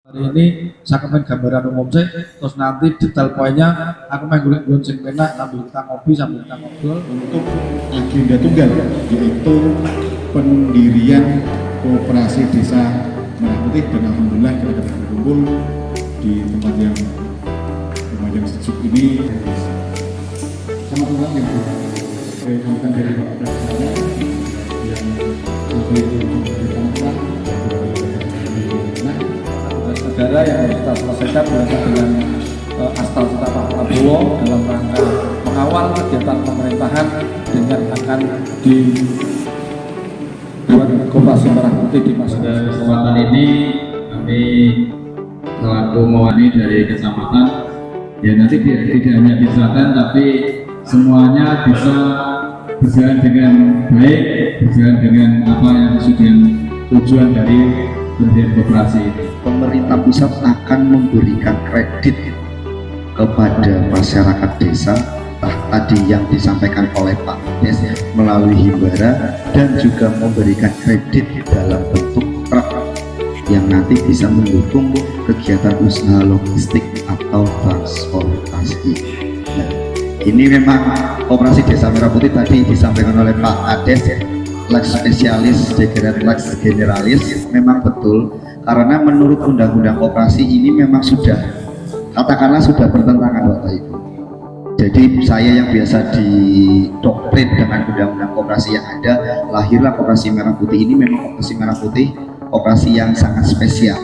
Hari ini saya main gambaran umum sih, terus nanti detail poinnya aku main guling-guling sing penak sambil kita ngopi sambil kita ngobrol. Untuk agenda tunggal yaitu pendirian Koperasi Desa Merah Putih, dan alhamdulillah kita dapat berkumpul di tempat yang lumayan sejuk ini. Selamat ulang yang disampaikan dari Bapak Presiden yang sampai bertambah Negara yang harus kita selesaikan berkaitan dengan asal kita Pak Prabowo dalam rangka mengawal kegiatan pemerintahan dengan akan dibuat Koperasi Merah Putih di masa kesempatan ini kami selaku mewakili dari kecamatan ya nanti tidak hanya di selatan tapi semuanya bisa berjalan dengan baik, berjalan dengan apa yang sudah tujuan dari pendirian koperasi ini. Pemerintah pusat akan memberikan kredit kepada masyarakat desa, tadi yang disampaikan oleh Pak Des melalui Himbara, dan juga memberikan kredit dalam bentuk truk yang nanti bisa mendukung kegiatan usaha logistik atau transportasi. Nah, ini memang Koperasi Desa Merah Putih tadi disampaikan oleh Pak Ades, lex spesialis, lex generalis, memang betul. Karena menurut undang-undang koperasi ini memang sudah, katakanlah sudah bertentangan Bapak Ibu. Jadi saya yang biasa didoktrin dengan undang-undang koperasi yang ada, lahirlah Koperasi Merah Putih ini. Memang Koperasi Merah Putih koperasi yang sangat spesial,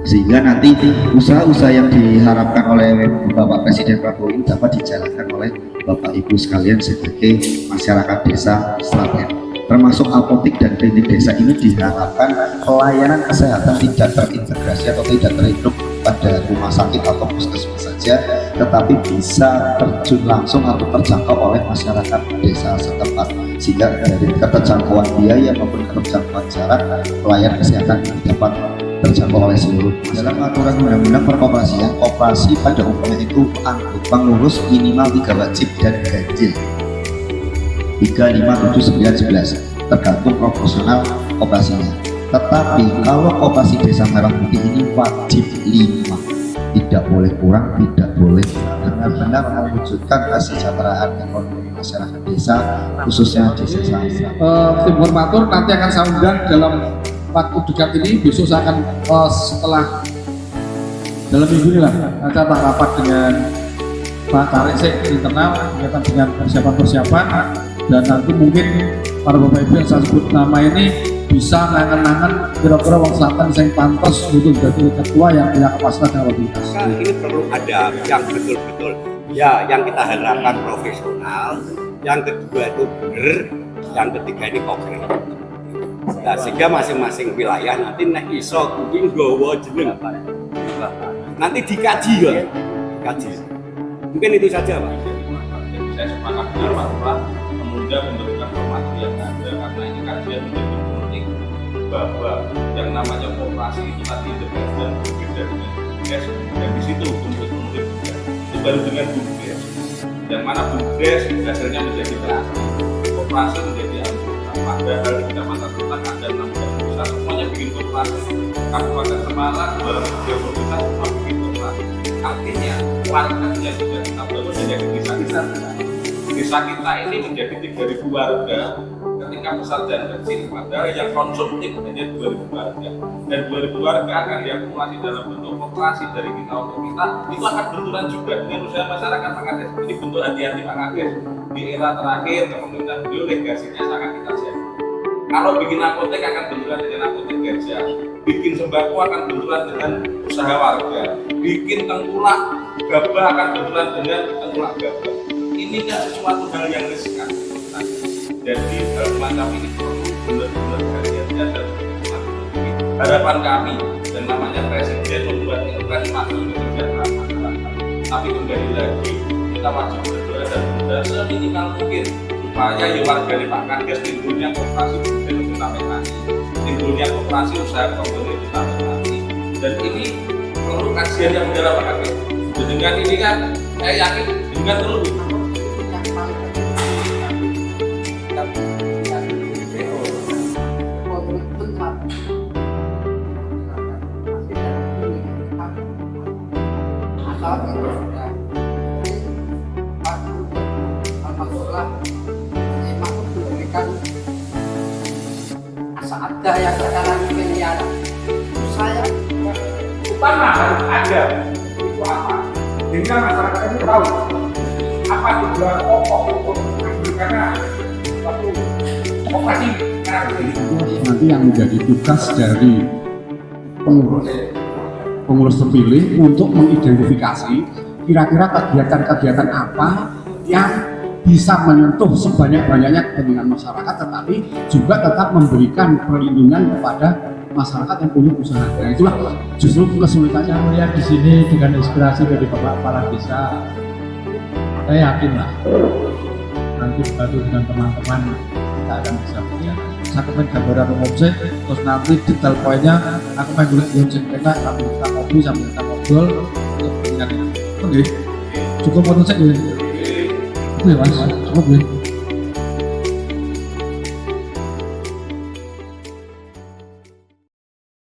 sehingga nanti usaha-usaha yang diharapkan oleh Bapak Presiden Prabowo ini dapat dijalankan oleh Bapak Ibu sekalian sebagai masyarakat desa Slaten. Termasuk apotik dan klinik desa ini diharapkan pelayanan kesehatan tidak terintegrasi atau tidak terhidup pada rumah sakit atau puskesmas saja, tetapi bisa terjun langsung atau terjangkau oleh masyarakat desa setempat, sehingga dari keterjangkauan biaya maupun keterjangkauan jarak, pelayanan kesehatan dapat terjangkau oleh seluruh. Dalam aturan undang-undang perkoperasian, koperasi pada umumnya itu pengurus minimal 3 wajib dan ganjil 3, 5, 7, 9, 11 tergantung proporsional koperasinya. Tetapi kalau Koperasi Desa Merah Putih ini wajib 5, tidak boleh kurang, tidak boleh benar-benar mewujudkan kesejahteraan ekonomi masyarakat desa, khususnya desa saya. Tim Formatur nanti akan saya undang dalam waktu dekat ini. Besok saya akan setelah dalam minggu ini lah akan rapat dengan Pak Tarik internal berkaitan dengan persiapan-persiapan, dan nanti mungkin para Bapak Ibu yang saya sebut nama ini bisa nangan-nangan kira-kira wong selatan yang pantas untuk jadi ketua yang punya kapasitas yang lebih besar. Nah, ini perlu ada yang betul-betul ya, yang kita harapkan profesional, yang kedua itu benar, yang ketiga ini konkret. Nah, sehingga masing-masing wilayah nanti nek iso kuwi nggawa jeneng nanti dikaji ya, dikaji. Mungkin itu saja Pak. Saya sepakat dengan Pak Lurah menunda pembentukan formatur yang ada, karena ini kajian menjadi penting bahwa yang namanya koperasi itu tadi integrasi dan berbeda dengan BUMDes, dan di situ unsur-unsur juga itu baru dengan BUMDes, yang mana BUMDes dasarnya menjadi kreasi, koperasi menjadi anggota. Padahal di Kecamatan Selatan ada 16 desa semuanya bikin koperasi, Kabupaten Semarang 230 desa semua bikin koperasi. Artinya warganya sudah kita bangun menjadi desa-desa. Desa kita ini menjadi 3.000 warga ketika besar dan kecil, padahal yang konsumtif hanya 2.000 warga, dan 2.000 warga akan diakumulasi dalam bentuk koperasi dari kita untuk kita. Itu akan benturan juga dengan usaha masyarakat Pak Kades. Ini bentuk hati-hati Pak Kades. Di era terakhir kepemimpinan beliau legasinya sangat kita jaga. Kalau bikin apotek akan benturan dengan apotek gajah, bikin sembako akan benturan dengan usaha warga, bikin tengkulak gabah akan benturan dengan tengkulak gabah. Ini kan sesuatu hal yang riskan. Jadi hal semacam ini perlu benar-benar hati-hati dan harapan kami, dan namanya Presiden membuat impres maju kesejahteraan masyarakat. Tapi kembali lagi kita wajib berdoa dan berusaha seminimal mungkin supaya ya warga di Pak Kades timbulnya koperasi bukan untuk sampai nanti, timbulnya koperasi usaha komponen itu sampai nanti. Dan ini perlu kajian yang mendalam Pak Kades. Dengan ini kan saya yakin dengan perlu saat itu sudah alhamdulillah memang memberikan asa ada yang sekarang miliaran saya utama harus ada itu apa? Sehingga masyarakat ini tahu apa tujuan pokok untuk karena suatu operasi Nanti yang menjadi tugas dari pengurus terpilih untuk mengidentifikasi kira-kira kegiatan-kegiatan apa yang bisa menyentuh sebanyak-banyaknya kepentingan masyarakat, tetapi juga tetap memberikan perlindungan kepada masyarakat yang punya usaha. Nah, itulah justru kesulitannya. Saya melihat di sini dengan inspirasi dari Bapak Kepala Desa, saya yakin lah nanti berbagi dengan teman-teman kita akan bisa berjalan. Saya pengen gambaran umum sih, terus nanti detail poinnya aku pengen gulit sing enak, tapi kita ngopi sambil kita ngobrol untuk kepentingan ini. Oke, cukup untuk saya. Oke mas, cukup ya.